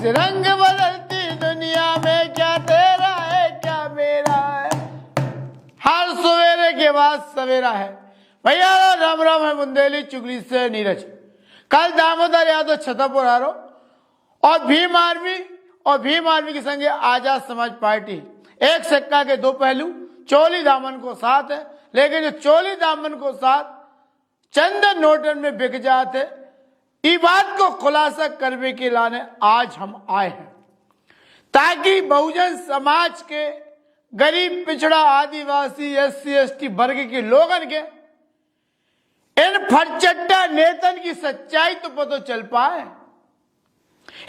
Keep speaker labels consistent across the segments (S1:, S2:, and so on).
S1: रंग बदलती दुनिया में क्या तेरा है क्या मेरा है, हर सवेरे के बाद सवेरा है। भैया राम राम है बुंदेली चुगली से नीरज। कल दामोदर यादव छतरपुर आ रहा और भीम आर्मी के संगे आजाद समाज पार्टी, एक सिक्का के दो पहलू। चोली दामन को साथ है, लेकिन जो चोली दामन को साथ चंदन नोटन में बिक जाते, ये बात को खुलासा करने के लाने आज हम आए हैं, ताकि बहुजन समाज के गरीब पिछड़ा आदिवासी SC ST वर्ग के लोगन के इन फटचट्टा नेतन की सच्चाई तो पता चल पाए।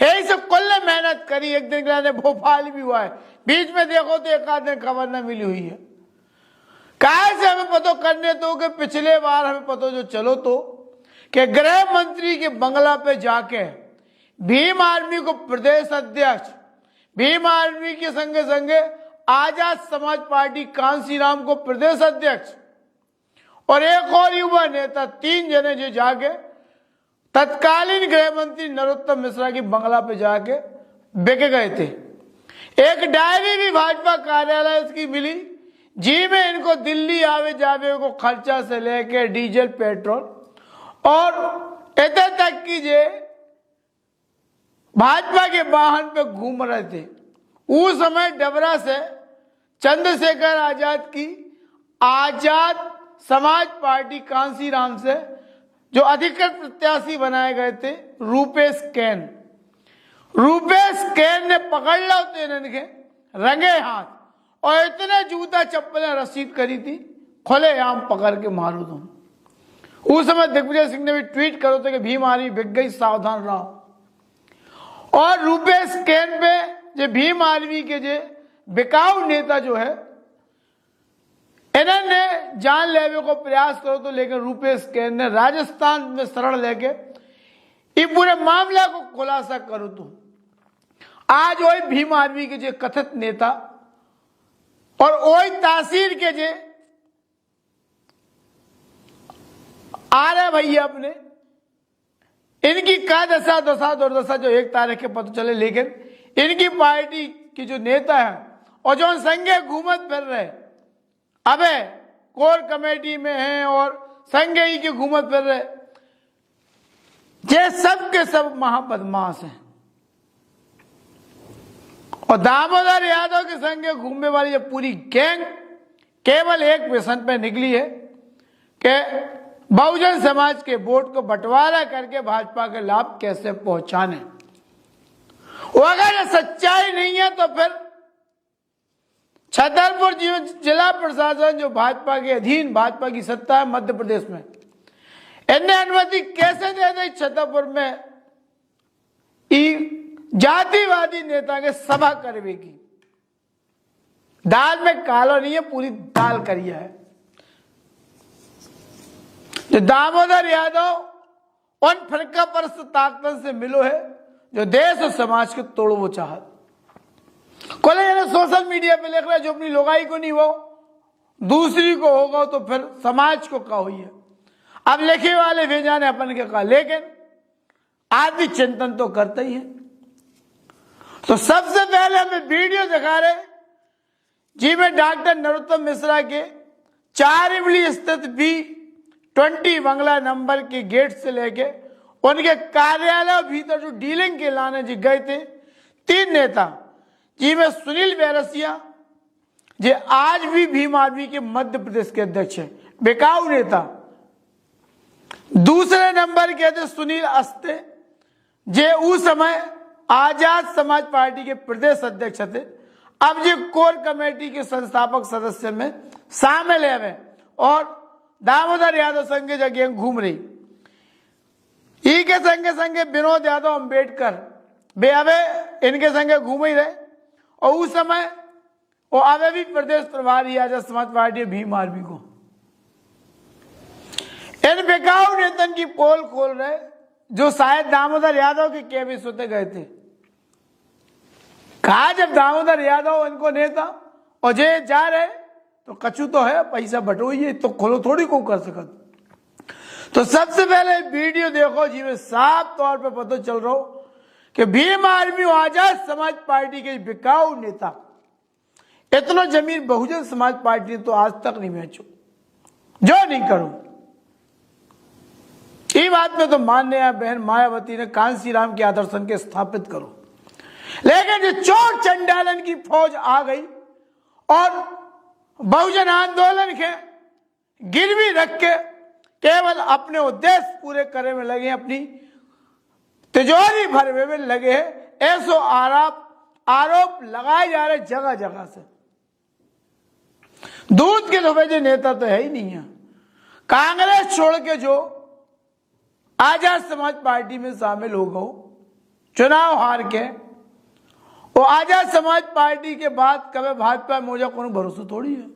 S1: यही सब कुल मेहनत करी, एक दिन के भोपाल भी हुआ है, बीच में देखो तो एक आध दिन खबर न मिली हुई है। कहा से हमें पता करने तो कि पिछले बार हमें पता जो चलो तो कि गृह मंत्री के बंगला पे जाके भीम आर्मी को प्रदेश अध्यक्ष, भीम आर्मी के संगे संगे आजाद समाज पार्टी कांसीराम को प्रदेश अध्यक्ष और एक और युवा नेता, 3 जने जो जाके तत्कालीन गृह मंत्री नरोत्तम मिश्रा की बंगला पे जाके बिक गए थे। एक डायरी भी भाजपा कार्यालय की मिली, जी में इनको दिल्ली आवे जावे को खर्चा से लेके डीजल पेट्रोल और इतने तक की जे भाजपा के वाहन पे घूम रहे थे। उस समय डबरा से चंद्रशेखर आजाद की आजाद समाज पार्टी कांसीराम से जो अधिकृत प्रत्याशी बनाए गए थे रूपेश कैन ने पकड़ लो तो इनके रंगे हाथ और इतने जूता चप्पलें रसीद करी थी, खुले आम पकड़ के मारो तुम। उस समय दिग्विजय सिंह ने भी ट्वीट करो थे कि भीम आर्मी बिक गई, सावधान रहो। और रूपेश कैन पे जो भीम आर्मी के जो बिकाऊ नेता जो है इन्होंने जान लेवे को प्रयास करो तो, लेकिन रूपेश कैन ने राजस्थान में शरण लेके ये पूरे मामले को खुलासा करो तो आज वही भीम आर्मी के जो कथित नेता और वही तासीर के जे आ रहे भैया अपने, इनकी का दशा दुर्दशा जो 1 तारीख के पता चले। लेकिन इनकी पार्टी की जो नेता है और जो संघे घूमत फिर रहे, अबे कोर कमेटी में हैं और संघे ही के घूमत फिर रहे, ये सब के सब महाबदमाश हैं। और दामोदर यादव के संगे घूमने वाली ये पूरी गैंग केवल एक मिशन पे निकली है कि बहुजन समाज के वोट को बंटवारा करके भाजपा के लाभ कैसे पहुंचाने। वो अगर ये सच्चाई नहीं है तो फिर छतरपुर जिला प्रशासन जो भाजपा के अधीन, भाजपा की सत्ता है मध्य प्रदेश में, इन्हें अनुमति कैसे दे दी छतरपुर में जातिवादी नेता के सभा करने की। दाल में कालो नहीं है, पूरी दाल करिया है। जो दामोदर यादव उन फिरका परस्त ताकतन से मिलो है जो देश और समाज के तोड़ो वो चाहत। कोई सोशल मीडिया पे लिख रहा है जो अपनी लोगाई को नहीं वो दूसरी को होगा तो फिर समाज को क्या हुई है। अब लिखे वाले भी जाने अपन के कहा, लेकिन आदमी चिंतन तो करता ही है। तो सबसे पहले हमें वीडियो दिखा रहे जी में डॉक्टर नरोत्तम मिश्रा के 4 इमली स्थित B20 बंगला नंबर के गेट से लेके उनके कार्यालय भीतर जो डीलिंग के लाने जी गए थे 3 नेता, जी में सुनील बैरसिया जो आज भी भीम आर्मी के मध्य प्रदेश के अध्यक्ष है, बिकाऊ नेता। दूसरे नंबर के थे सुनील अस्ते जे उस समय आजाद समाज पार्टी के प्रदेश अध्यक्ष थे, अब जो कोर कमेटी के संस्थापक सदस्य में शामिल है और दामोदर यादव संगे जगह घूम रही। ई के संगे संगे विनोद यादव अंबेडकर बे अबे इनके संगे घूम ही रहे और उस समय वो अबे भी प्रदेश प्रभारी आजाद समाज पार्टी भीम आर्मी को इन बिकाऊ नेतन की पोल खोल रहे जो शायद दामोदर यादव के केबिनेट होते गए थे। कहा जब दामोदर यादव इनको नेता और जे जा रहे तो कछु तो है, पैसा बटोइए तो खोलो थोड़ी को कर सकत। तो सबसे पहले वीडियो देखो जी में साफ तौर पे पता चल रहा हो कि भीम आर्मी और आजाद समाज पार्टी के बिकाऊ नेता, इतना जमीन बहुजन समाज पार्टी ने तो आज तक नहीं बेचो, जो नहीं करो। ये बात में तो माननीय बहन मायावती ने कांसी राम के आदर्शन के स्थापित करो, लेकिन जो चोर चंडालन की फौज आ गई और बहुजन आंदोलन के गिरवी रख के केवल अपने उद्देश्य पूरे करने में लगे, अपनी तिजोरी भरने में लगे हैं। ऐसो आरोप लगाए जा रहे जगह जगह से। दूध के धोबे नेता तो है ही नहीं है। कांग्रेस छोड़ के जो आजाद समाज पार्टी में शामिल हो गए, चुनाव हार के, वो आजाद समाज पार्टी के बाद कभी भाजपा मोजा को भरोसा थोड़ी है।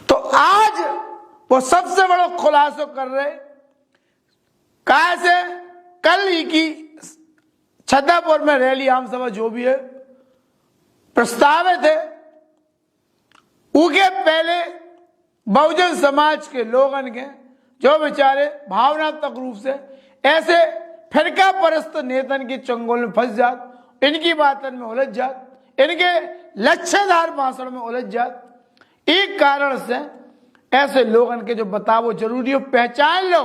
S1: तो आज वो सबसे बड़ा खुलासा कर रहे, कहा से कल ही की छतरपुर में रैली आम सभा जो भी है प्रस्तावित है, उनके पहले बहुजन समाज के लोगन के जो बेचारे भावनात्मक रूप से ऐसे फिरका परस्त नेतन की चंगुल में फंस जात, इनकी बातन में उलझ जात, इनके लच्छेदार भाषण में उलझ जात। एक कारण से ऐसे लोगन के जो बताओ जरूरी हो, पहचान लो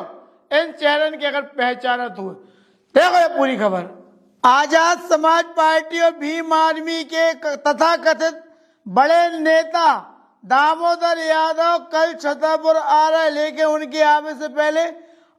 S1: इन चेहरन के, अगर पहचानत हो। देखो ये पूरी खबर। आजाद समाज पार्टी और भीम आर्मी के तथाकथित बड़े नेता दामोदर यादव कल छतरपुर आ रहे, लेकिन उनके आने से पहले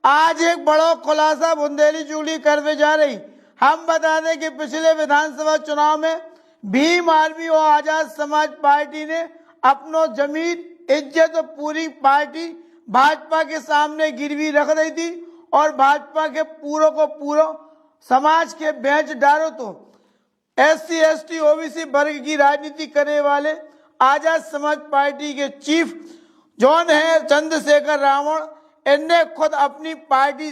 S1: आज एक बड़ा खुलासा बुंदेली चुगली करने जा रही। हम बता दें कि पिछले विधानसभा चुनाव में भीम आर्मी और आजाद समाज पार्टी ने अपनो जमीन, इज्जत और पूरी पार्टी भाजपा के सामने गिरवी रख रही थी और भाजपा के पूरो को पूरो समाज के बेंच डालो। तो SC ST OBC वर्ग की राजनीति करने वाले आजाद समाज पार्टी के चीफ जौन है चंद्रशेखर रावण, इनने खुद अपनी पार्टी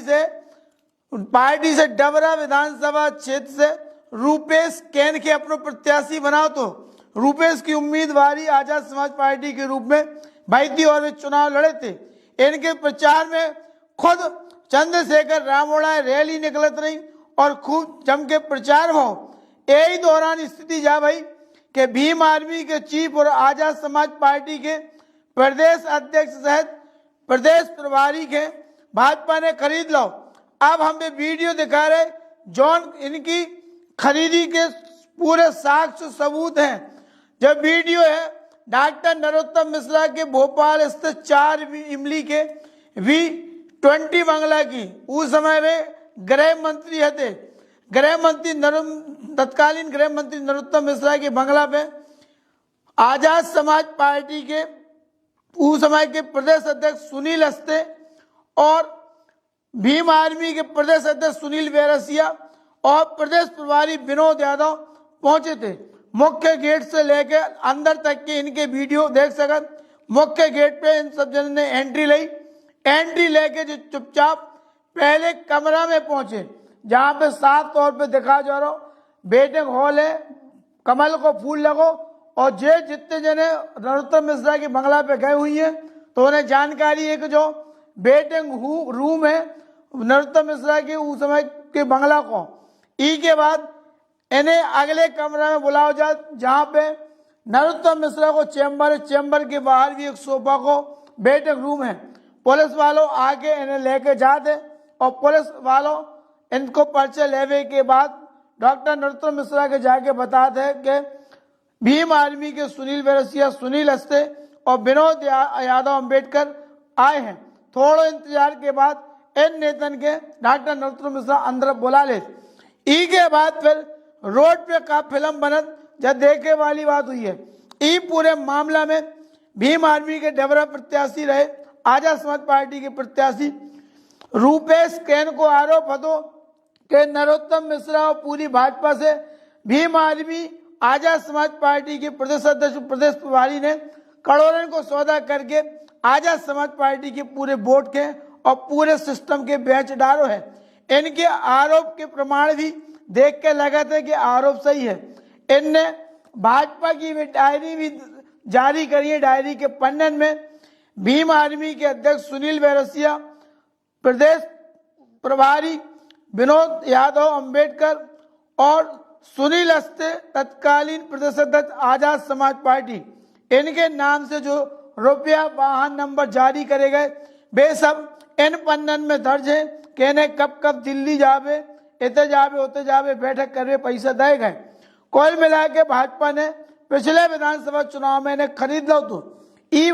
S1: से डबरा विधानसभा क्षेत्र से रूपेश कैन के अपने प्रत्याशी बनाओ। तो रूपेश की उम्मीदवारी आजाद समाज पार्टी के रूप में भाई थी और वे चुनाव लड़े थे। इनके प्रचार में खुद चंद्रशेखर रावण रैली निकलत रही और खूब जम के प्रचार हो। यही दौरान स्थिति जा भाई कि भीम आर्मी के चीफ और आजाद समाज पार्टी के प्रदेश अध्यक्ष सहित प्रदेश प्रभारी के भाजपा ने खरीद लो। अब हमें वीडियो दिखा रहे जॉन इनकी खरीदी के पूरे साक्ष्य सबूत हैं। जब वीडियो है डॉक्टर नरोत्तम मिश्रा के भोपाल स्थित 4 इमली के V20 बंगला की, उस समय में गृह मंत्री थे, तत्कालीन गृह मंत्री नरोत्तम मिश्रा के बंगला पे आजाद समाज पार्टी के उस समय के प्रदेश अध्यक्ष सुनील हस्ते और भीम आर्मी के प्रदेश अध्यक्ष सुनील वेरसिया और प्रदेश प्रभारी विनोद यादव पहुंचे थे। मुख्य गेट से लेकर अंदर तक के इनके वीडियो देख सकत। मुख्य गेट पे इन सब जनों ने एंट्री लेके जो चुपचाप पहले कमरा में पहुंचे, जहां पे साफ तौर पे दिखा जा रहा वेटिंग हॉल है, कमल को फूल लगो, और जितने जने नरोत्तम मिश्रा के बंगला पे गए हुई हैं तो उन्हें जानकारी है कि जो वेटिंग रूम है नरोत्तम मिश्रा के उस समय के बंगला को, ई के बाद इन्हें अगले कमरा में बुलाओ जा, जहां पे नरोत्तम मिश्रा को चैम्बर के बाहर भी एक सोफा को वेटिंग रूम है। पुलिस वालों आके इन्हें लेके जाते और पुलिस वालों इनको पर्चे लेवे के बाद डॉक्टर नरोत्तम मिश्रा के जाके बताते हैं कि भीम आर्मी के सुनील वेरसिया, सुनील हस्ते और विनोद यादव अम्बेडकर आए हैं। थोड़ा इंतजार के बाद इन नेतन के डॉक्टर नरोत्तम मिश्रा अंदर बुला ले। ई के बाद फिर रोड पे का फिल्म बनत जब देखे वाली बात हुई है। ई पूरे मामला में भीम आर्मी के डबरा प्रत्याशी रहे आजाद समाज पार्टी के प्रत्याशी रूपेश कैन को आरोप हतो कि नरोत्तम मिश्रा और पूरी भाजपा से भीम आर्मी आजाद समाज पार्टी के प्रदेश अध्यक्ष प्रदेश प्रभारी ने करोड़ों को सौदा करके आजाद समाज पार्टी के पूरे वोट के और पूरे सिस्टम के बेच डालो है। इनके आरोप के प्रमाण भी देख के लगा था कि आरोप सही है। इनने भाजपा की भी डायरी भी जारी करी है। डायरी के पन्नन में भीम आर्मी के अध्यक्ष सुनील वेरसिया, प्रदेश प्रभारी विनोद यादव अंबेडकर और सुनील अस्ते तत्कालीन प्रदेश अध्यक्ष आजाद समाज पार्टी, इनके नाम से जो रुपया वाहन नंबर जारी करे गए वे सब इन पन्नन में दर्ज है। कहने कब कब दिल्ली जावे, इते जावे उते जावे, बैठक करवे, पैसा दे गए। कुल मिला के भाजपा ने पिछले विधानसभा चुनाव में इन्हें खरीद लो तो ई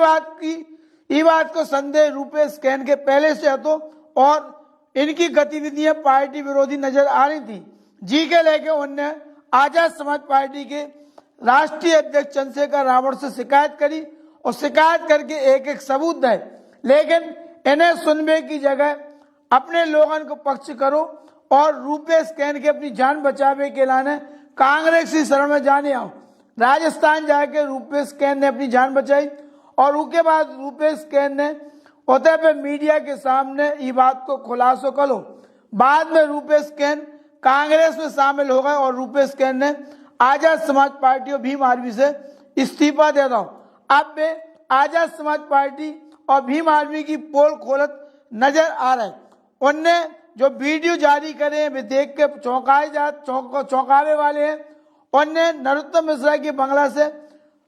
S1: बात को संदेह रुपये स्कैन के पहले से હતો और इनकी गतिविधियां पार्टी विरोधी नजर आ रही थी। जी के लेके उनने आजाद समाज पार्टी के राष्ट्रीय अध्यक्ष चंद्रशेखर रावण से शिकायत करी और शिकायत करके एक एक सबूत दे, लेकिन इन्हें सुनने की जगह अपने लोगों को पक्ष करो और रुपये स्कैन के अपनी जान बचावे के लाने कांग्रेस की शरण में जाने आओ। राजस्थान जाके रुपये स्कैन ने अपनी जान बचाई और उसके बाद रुपये स्कैन ने होते पे मीडिया के सामने ये बात को खुलासो करो। बाद में रुपये स्कैन कांग्रेस में शामिल हो गए और रुपये स्कैन ने आजाद समाज पार्टी और भीम आर्मी से इस्तीफा दे दो। अब वे आजाद समाज पार्टी और भीम आर्मी की पोल खोलत नजर आ रहे। उनने जो वीडियो जारी करे वे देख के चौंकावे वाले हैं। उनने नरोत्तम मिश्रा की बंगला से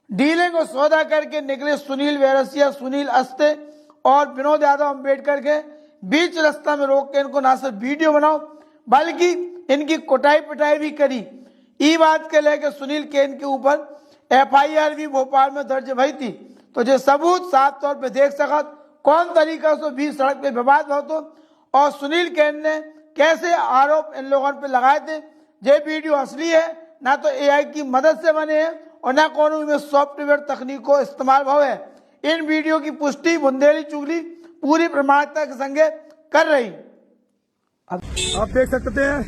S1: डीलिंग और सौदा करके निकले सुनील वैरसिया, सुनील अस्ते और विनोद यादव अंबेडकर के बीच रास्ता में रोक के इनको ना सिर्फ वीडियो बनाओ बल्कि इनकी कुटाई पिटाई भी करी। ई बात के लेकर सुनील केन के ऊपर FIR भी भोपाल में दर्ज भई थी। तो जो सबूत साफ तौर पे देख सकत कौन तरीका से भी सड़क पे विवाद हो तो और सुनील केन ने कैसे आरोप इन लोगों पे लगाए थे। ये वीडियो असली है, ना तो AI की मदद से बने हैं और ना कोनो में सॉफ्टवेयर तकनीक को इस्तेमाल हुआ है। इन वीडियो की पुष्टि बुंदेली चुगली पूरी प्रमाणिकता के संगे कर रही।
S2: आप देख सकते हैं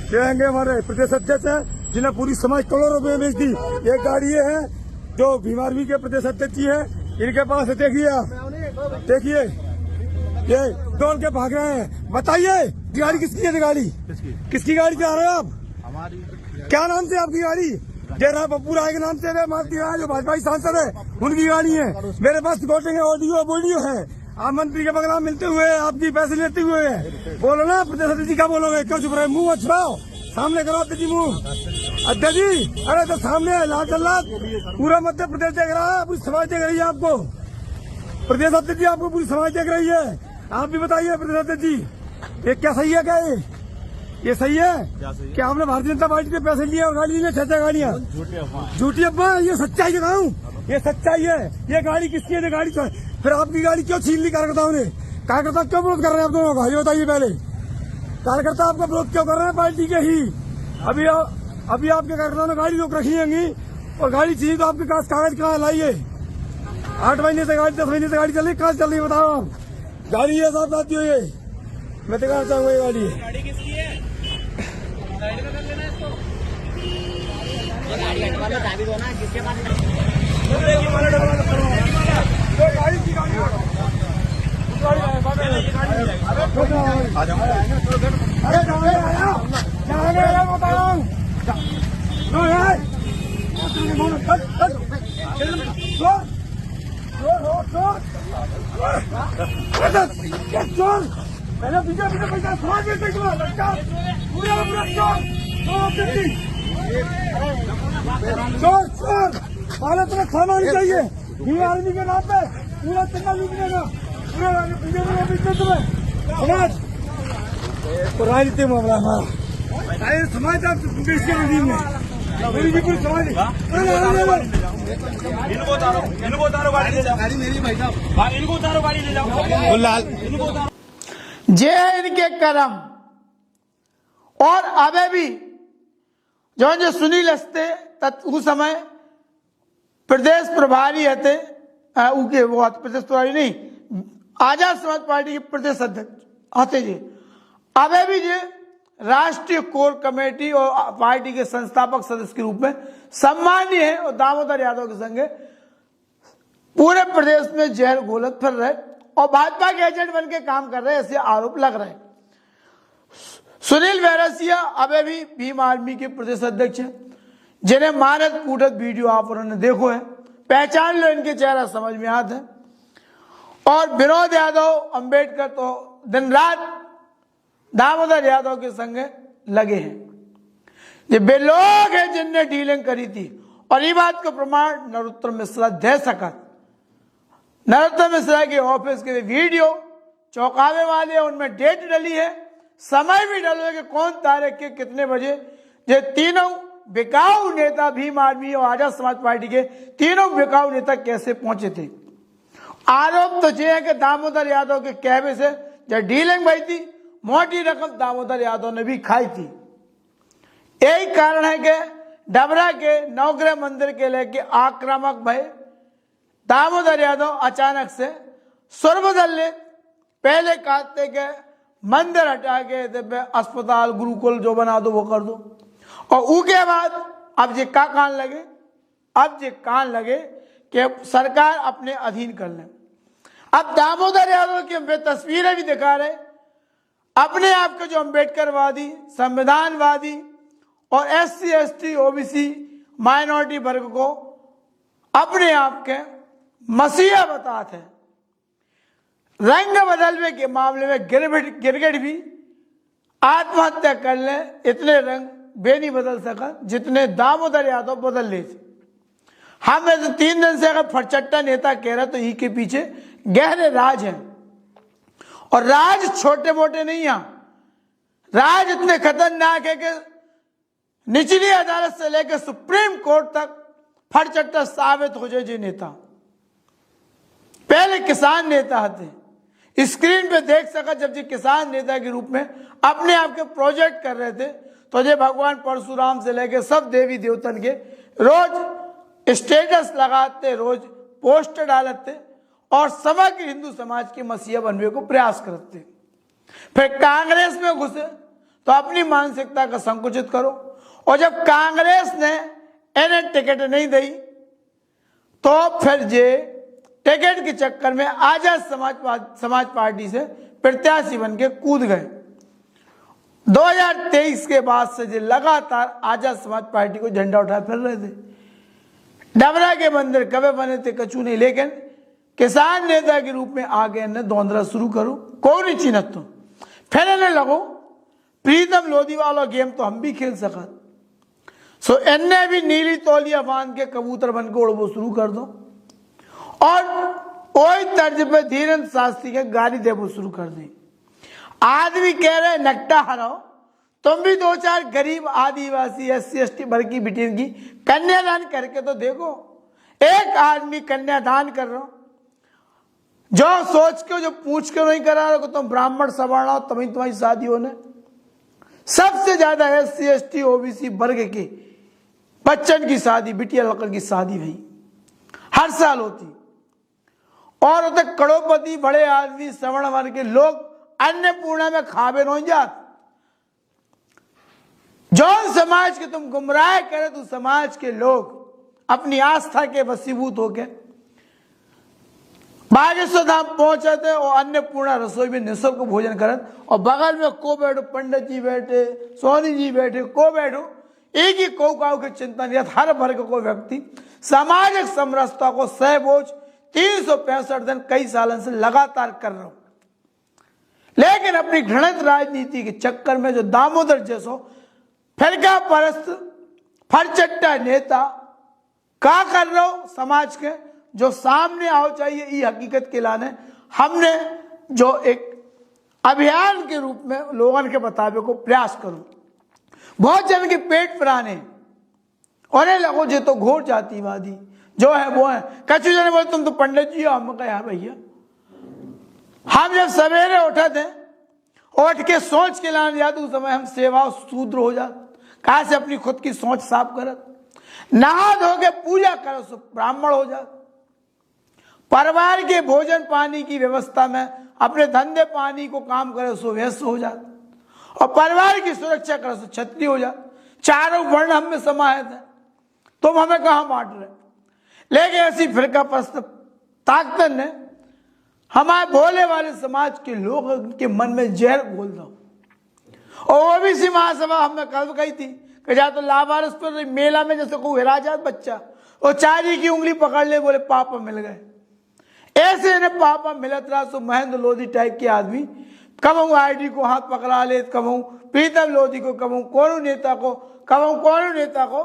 S2: ये हमारे प्रदेश अध्यक्ष है जिन्हें पूरी समाज करोड़ों रुपए बेच दी। ये गाड़ी ये है जो भीम आर्मी के प्रदेश अध्यक्ष जी है, इनके पास देखिए आप, देखिए ये दौड़ के भाग रहे हैं। बताइए गाड़ी किसकी है? गाड़ी किसकी गाड़ी जा रहे हो आप?
S3: हमारी।
S2: क्या नाम से आपकी गाड़ी? जयराम पप्पू राय के नाम से मालती राय जो भाजपा सांसद है उनकी गाड़ी है। मेरे पास रिकॉर्डिंग है, ऑडियो वीडियो है। आप मंत्री के बगला मिलते हुए आपकी पैसे लेते हुए बोलो ना प्रदेश अध्यक्ष जी, क्या बोलोगे? क्यों चुप रहे? मुंह छुपाओ, सामने करो अध्यक्ष जी मुंह। अध्यक्ष जी अरे तो सामने है लाल जल्लाद, पूरा मध्य प्रदेश देख रहा है, पूरी समाज देख रही है आपको। प्रदेश अध्यक्ष जी आपको पूरी समाज देख रही है। आप भी बताइए प्रदेश अध्यक्ष जी ये क्या सही है? क्या ये सही है कि आपने भारतीय जनता पार्टी के पैसे लिए और गाड़ी लिए 6 गाड़ियां? झूठी अफवाह। ये सच्चाई दिखाऊं, ये सच्चाई है। ये गाड़ी किसकी है? गाड़ी फिर आपकी गाड़ी क्यों छीन ली कार्यकर्ताओं ने? कार्यकर्ता क्यों विरोध कर रहे हैं आप दोनों का? ये बताइए पहले, कार्यकर्ता आपका विरोध क्यों कर रहे हैं? पार्टी के ही अभी आपके कार्यकर्ताओं ने गाड़ी रोक रखी होंगी और गाड़ी छीनी तो आपके पास कागज कहाँ लाइए? 8 महीने से गाड़ी 10 महीने से गाड़ी चल रही, कहाँ चल रही बताओ आप? गाड़ी है साहब साथियों, ये मैं दिखाना चाहूंगा। ये गाड़ी
S3: किसकी है?
S4: चाबी दो ना, जिसके पास
S2: गाड़ी की गाड़ी पहले पीछे पैसा समाज देते चोर पहले तुम्हें खाना नहीं चाहिए। भीम आर्मी के नाम पे पूरा चंदा लूटने का पूरा तुम्हें समाज तो राजनीति मामला हमारा समाज आप बेच में पूरी की पूरी समाज
S3: इनको उतारो गाड़ी ले जाओ। गाड़ी मेरी भाई साहब, इनको उतारो गाड़ी ले जाओ। लाल इनको उतारो।
S1: जे इनके कर्म और अबे भी जो सुनील अस्ते उस समय प्रदेश प्रभारी थे, उनके वो प्रदेश प्रभारी नहीं, आजाद समाज पार्टी के प्रदेश अध्यक्ष आते जी। अबे भी जे राष्ट्रीय कोर कमेटी और पार्टी के संस्थापक सदस्य के रूप में सम्मानीय है और दामोदर यादव के संगे पूरे प्रदेश में जहर घोलत फिर रहे और भाजपा के एजेंट बन के काम कर रहे हैं, ऐसे आरोप लग रहे हैं। सुनील वैरसिया अबे भी भीम आर्मी के प्रदेश अध्यक्ष हैं, जिन्हें मारत कूटत वीडियो आप उन्होंने देखो है, पहचान लो, इनके चेहरा समझ में आता है। और विनोद यादव अंबेडकर तो दिन रात दामोदर यादव के संग लगे हैं। ये वे लोग हैं जिनने डीलिंग करी थी और ये बात को प्रमाण नरोत्तम मिश्रा दे सका। नरोत्तम मिश्रा के ऑफिस के वीडियो चौंकावे वाले हैं, उनमें डेट डली है, समय भी डलो है कि कौन तारीख के कितने बजे ये तीनों बिकाऊ नेता भीम आर्मी और आजाद समाज पार्टी के तीनों बिकाऊ नेता कैसे पहुंचे थे। आरोप तो यह है कि दामोदर यादव के कहवे से जब डीलिंग भई थी, मोटी रकम दामोदर यादव ने भी खाई थी। यही कारण है कि डबरा के नवग्रह मंदिर के लेके आक्रामक भय दामोदर यादव अचानक से सुर बदल ले। पहले कहते के मंदिर हटा के अस्पताल गुरुकुल जो बना दो वो कर दो, और उसके बाद अब ये का कान लगे, अब ये कान लगे कि सरकार अपने अधीन कर ले। अब दामोदर यादव की वे तस्वीरें भी दिखा रहे, अपने आप के जो अम्बेडकरवादी, संविधानवादी और SC ST OBC माइनॉरिटी वर्ग को अपने आप के मसीहा बताते हैं। रंग बदलने के मामले में गिरगिट भी आत्महत्या कर ले, इतने रंग वे नहीं बदल सका जितने दामोदर यादव बदल ले थे। हम 3 दिन से अगर फटचट्टा नेता कह रहे तो ही के पीछे गहरे राज हैं, और राज छोटे मोटे नहीं हैं। राज इतने खतरनाक है कि निचली अदालत से लेकर सुप्रीम कोर्ट तक फटचट्टा साबित हो जाए जी नेता। पहले किसान नेता थे, स्क्रीन पे देख सका जब जी किसान नेता के रूप में अपने आप के प्रोजेक्ट कर रहे थे, तो ये भगवान परशुराम से लेकर सब देवी देवतन के रोज स्टेटस लगाते, रोज पोस्ट डालते और समग्र हिंदू समाज के मसीहा बनने को प्रयास करते। फिर कांग्रेस में घुसे तो अपनी मानसिकता का संकुचित करो, और जब कांग्रेस ने इन्हें टिकट नहीं दी तो फिर ये टिकट के चक्कर में आजाद समाज पार्टी से प्रत्याशी बन के कूद गए। 2023 के बाद से ये लगातार आजाद समाज पार्टी को झंडा उठा फिर रहे थे। डबरा के मंदिर कभी बने थे कचू नहीं, लेकिन किसान नेता के रूप में आगे इन्हें दौंदरा शुरू करो, कोई नहीं चिन्हत तो फिर इन्हें लगो प्रीतम लोधी वाला गेम तो हम भी खेल सका। सो इन्हें भी नीली तौलिया बांध के कबूतर बन के उड़बो शुरू कर दो, और वही तर्ज पे धीरेन्द्र शास्त्री के गाली देवो शुरू कर दी। आदमी कह रहे नकटा हराओ, तुम भी 2-4 गरीब आदिवासी SC ST वर्ग की बेटियों की कन्यादान करके तो देखो। एक आदमी कन्यादान कर रहा हो, जो सोच के जो पूछ के नहीं करा रहे हो तुम ब्राह्मण सवर्ण हो तभी तुम्हारी शादी होने। सबसे ज्यादा SC ST OBC वर्ग के बच्चन की शादी, बिटिया लड़कर की शादी भाई हर साल होती, और होते करोड़पति बड़े आदमी सवर्ण वर्ग के लोग अन्नपूर्णा में खावे नहीं जात। जौन समाज के तुम गुमराह करे तो समाज के लोग अपनी आस्था के वसीभूत होके बागेश्वर धाम पहुंचे थे और अन्नपूर्णा रसोई में निःशुल्क भोजन करत, और बगल में को बैठो पंडित जी बैठे, सोनी जी बैठे, को बैठो, एक ही काऊ की चिंता नहीं। हर वर्ग को व्यक्ति सामाजिक समरसता को सहबोझ 365 दिन कई सालों से लगातार कर रहा हूं, लेकिन अपनी घृणित राजनीति के चक्कर में जो दामोदर जैसो फिरका परस्त फरचट्टा नेता का कर रहा हो समाज के जो सामने आओ चाहिए ये हकीकत के लाने हमने जो एक अभियान के रूप में लोगों के बतावे को प्रयास करूं। बहुत जन के पेट पुराने और लगो जे तो घोर जातिवादी जो है वो है। कछु जने बोले तुम तो पंडित जी हो, हम कहा भैया हम जब सवेरे उठे थे उठ के सोच के लाने जाते उस समय हम सेवा शूद्र हो जाते, कहा से अपनी खुद की सोच साफ करत, नहा धो के पूजा करो सो ब्राह्मण हो जाते, परिवार के भोजन पानी की व्यवस्था में अपने धंधे पानी को काम करे सो वैश्य हो जाते, और परिवार की सुरक्षा करे सो क्षत्रिय हो जाते। चारों वर्ण हम में समाहित है, तुम हमें कहां बांट रहे। लेकिन ऐसी फिरका परस्त ताकत ने हमारे भोले वाले समाज के लोग के मन में जहर घोल दो। और OBC महासभा हमने कल कही थी कि जा तो लावारिस पर मेला में जैसे कोई हिरा जात बच्चा और चारी की उंगली पकड़ ले बोले पापा मिल गए, ऐसे इन्हें पापा मिलत रहा। सो महेंद्र लोधी टाइप के आदमी कहूँ आईडी को हाथ पकड़ा ले, कहूँ प्रीतम लोधी को, कहूँ कौन नेता को, कहूँ कौन नेता को,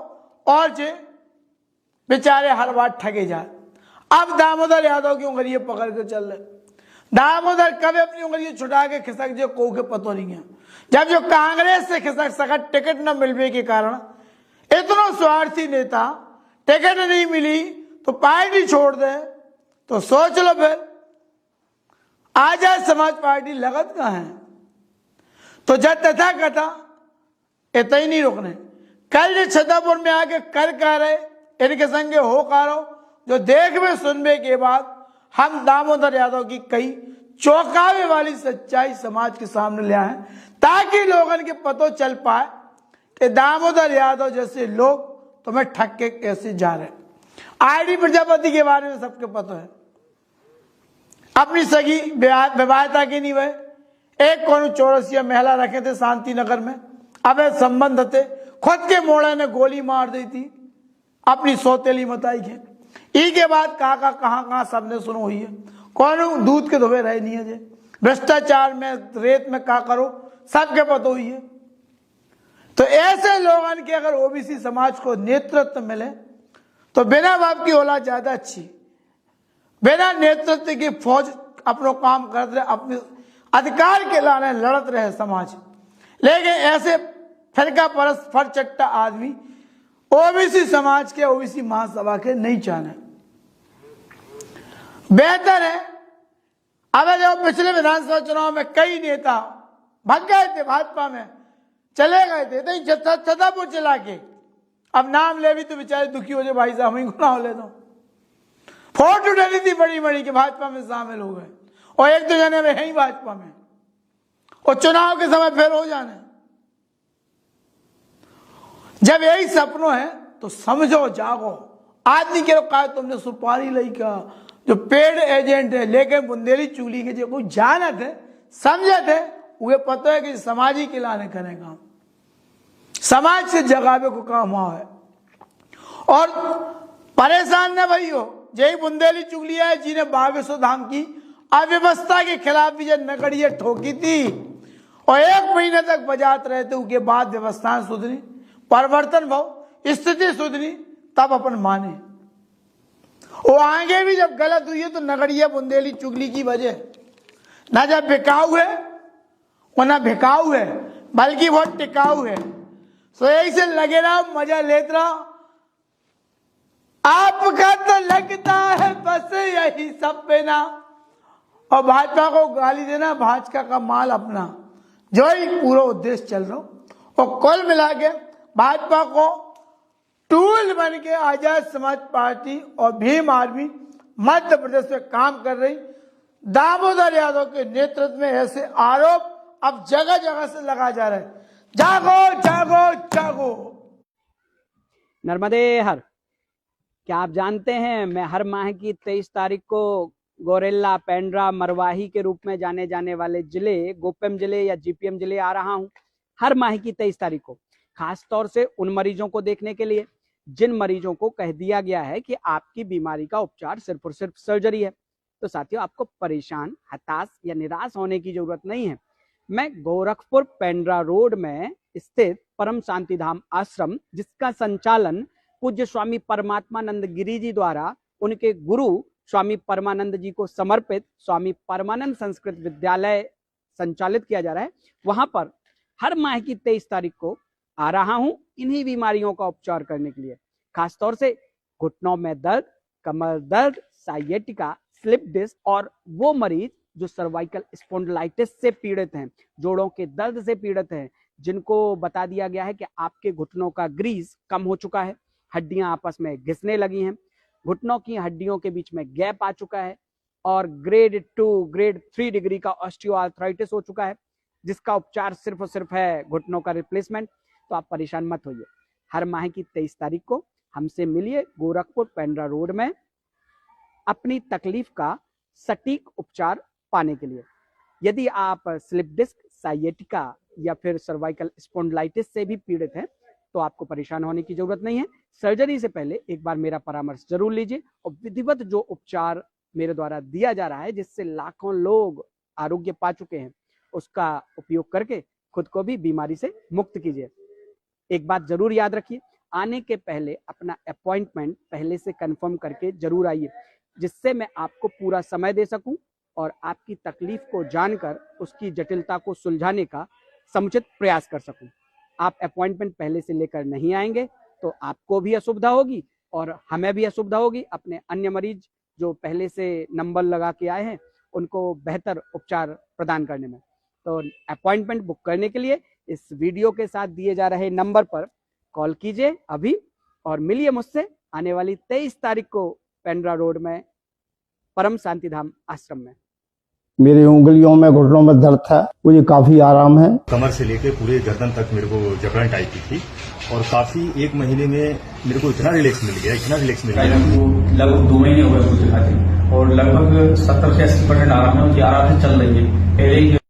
S1: और जे बेचारे हर बार ठगे जाए। अब दामोदर यादव की उंगलियां पकड़ के चल रहे। दामोदर कभी अपनी उंगलियां छुटा के खिसक जो को के पतो नहीं है। जब जो कांग्रेस से खिसक सका टिकट न मिलने के कारण, इतना स्वार्थी नेता, टिकट नहीं मिली तो पार्टी छोड़ दे, तो सोच लो फिर आजाद समाज पार्टी लगत कहाँ है। तो जब तथा कथा इतना ही नहीं रुकने, कल जो छतरपुर में आके कर रहे इनके संगे हो कारो, जो देख में सुनने के बाद हम दामोदर यादव की कई चौंकावे वाली सच्चाई समाज के सामने ले आए, ताकि लोगों के पतो चल पाए कि दामोदर यादव जैसे लोग तुम्हें ठग के कैसे जा रहे। आईडी प्रजापति के बारे में सबके पता है, अपनी सगी विवाहिता की नहीं वह एक कौन चौरसिया महिला रखे थे शांति नगर में, अवैध संबंध थे, खुद के मोड़ा ने गोली मार दी थी अपनी सौतेली मताई के। ई के बाद कहाँ सबने सुनो हुई है, कौन दूध के धोवे रहे नहीं है जे, भ्रष्टाचार में रेत में का करो सबके पता हुई है। तो ऐसे लोगों के अगर ओबीसी समाज को नेतृत्व मिले तो बिना बाप की औलाद ज्यादा अच्छी, बिना नेतृत्व की फौज अपना काम करते रहे, अपने अधिकार के लाने लड़त रहे समाज। लेकिन ऐसे फिरका परस्त फरचट्टा आदमी ओबीसी समाज के, ओबीसी महासभा के नहीं चाहने। बेहतर है, अब जब पिछले विधानसभा चुनाव में कई नेता भाग गए थे, भाजपा में चले गए थे, तो छतरपुर चला के, अब नाम ले भी तो बेचारे दुखी हो जाए, भाई साहब हमें गुनाह ले दो। फोटो डाली थी बड़ी बड़ी कि भाजपा में शामिल हो गए, और एक दो जने में है ही भाजपा में, और चुनाव के समय फिर हो जाने। जब यही सपनों है तो समझो, जागो। आदमी के कहा तुमने सुपारी लई का, जो पेड एजेंट है, लेकिन बुंदेली चुगली के जो कोई जानत है, समझत है, उन्हें पता है कि समाज ही के लाने करें काम, समाज से जगावे को काम हुआ है। और परेशान न भई हो, यही बुंदेली चुगलिया है जिन्हें बागेश्वर धाम की अव्यवस्था के खिलाफ भी जब नगड़िया ठोकी थी और 1 महीने तक बजाते रहे थे, उसके बाद व्यवस्थाएं सुधरी, परिवर्तन भाव, स्थिति सुधरी, तब अपन माने। वो आगे भी जब गलत हुई है तो नगड़िया बुंदेली चुगली की वजह ना जब बिकाऊ है वो ना भिकाऊ है, बल्कि बहुत टिकाऊ है। सो यही से लगे रहो, मजा लेते रहो। आपका तो लगता है बस यही सब पे ना, और भाजपा को गाली देना भाजपा का माल अपना, जो ही पूरा उद्देश्य चल रहा हो। और कुल मिला के भाजपा को टूल बन के आजाद समाज पार्टी और भीम आर्मी मध्य प्रदेश में काम कर रही। दामोदर यादव के नेतृत्व में ऐसे आरोप अब जगह जगह से लगा जा रहे हैं। जागो जागो जागो।
S5: नर्मदे हर। क्या आप जानते हैं, मैं हर माह की 23 तारीख को गोरेला, पेंड्रा, मरवाही के रूप में जाने जाने वाले जिले, गोपेम जिले या जीपीएम जिले आ रहा हूं हर माह की 23 तारीख को, खास तौर से उन मरीजों को देखने के लिए जिन मरीजों को कह दिया गया है कि आपकी बीमारी का उपचार सिर्फ और सिर्फ सर्जरी है। तो साथियों, आपको परेशान, हताश या निराश होने की जरूरत नहीं है। मैं गोरखपुर पेंड्रा रोड में स्थित परम शांति धाम आश्रम, जिसका संचालन पूज्य स्वामी परमात्मानंद गिरी जी द्वारा उनके गुरु स्वामी परमानंद जी को समर्पित स्वामी परमानंद संस्कृत विद्यालय संचालित किया जा रहा है, वहां पर हर माह की 23 तारीख को आ रहा हूं इन्हीं बीमारियों का उपचार करने के लिए। खास तौर से घुटनों में दर्द, कमर दर्द, साइएटिका, स्लिप डिस्क और वो मरीज जो सर्वाइकल स्पॉन्डिलाइटिस से पीड़ित हैं, जोड़ों के दर्द से पीड़ित हैं, जिनको बता दिया गया है कि आपके घुटनों का ग्रीस कम हो चुका है, हड्डियां आपस में घिसने लगी हैं, घुटनों की हड्डियों के बीच में गैप आ चुका है और ग्रेड 2, ग्रेड 3 डिग्री का ऑस्टियोआर्थराइटिस हो चुका है, जिसका उपचार सिर्फ और सिर्फ है घुटनों का रिप्लेसमेंट। तो आप परेशान मत होइए। हर माह की 23 तारीख को हमसे मिलिए गोरखपुर पेंड्रा रोड में अपनी तकलीफ का सटीक उपचार पाने के लिए। यदि आप स्लिप डिस्क, साइएटिका या फिर सर्वाइकल स्पॉन्डिलाइटिस से भी पीड़ित हैं तो आपको परेशान होने की जरूरत नहीं है। सर्जरी से पहले एक बार मेरा परामर्श जरूर लीजिए और विधिवत जो उपचार मेरे द्वारा दिया जा रहा है, जिससे लाखों लोग आरोग्य पा चुके हैं, उसका उपयोग करके खुद को भी बीमारी से मुक्त कीजिए। एक बात जरूर याद रखिए, आने के पहले अपना अपॉइंटमेंट पहले से कंफर्म करके जरूर आइए, जिससे मैं आपको पूरा समय दे सकूं और आपकी तकलीफ को जानकर उसकी जटिलता को सुलझाने का समुचित प्रयास कर सकूं। आप अपॉइंटमेंट पहले से लेकर नहीं आएंगे तो आपको भी असुविधा होगी और हमें भी असुविधा होगी अपने अन्य मरीज जो पहले से नंबर लगा के आए हैं उनको बेहतर उपचार प्रदान करने में। तो अपॉइंटमेंट बुक करने के लिए इस वीडियो के साथ दिए जा रहे नंबर पर कॉल कीजिए अभी और मिलिए मुझसे आने वाली 23 तारीख को पेंड्रा रोड में परम शांतिधाम आश्रम में।
S6: मेरी उंगलियों में घुटनों में दर्द था, मुझे काफी आराम है।
S7: कमर से लेके पूरे गर्दन तक मेरे को जकड़न टाइप की थी और काफी 1 महीने में मेरे को इतना रिलैक्स मिल गया
S8: लगभग 2 महीने हो गए मुझे दिखाते और लगभग 70 से 80% आराम है, मुझे आराम से चल रही है। पहले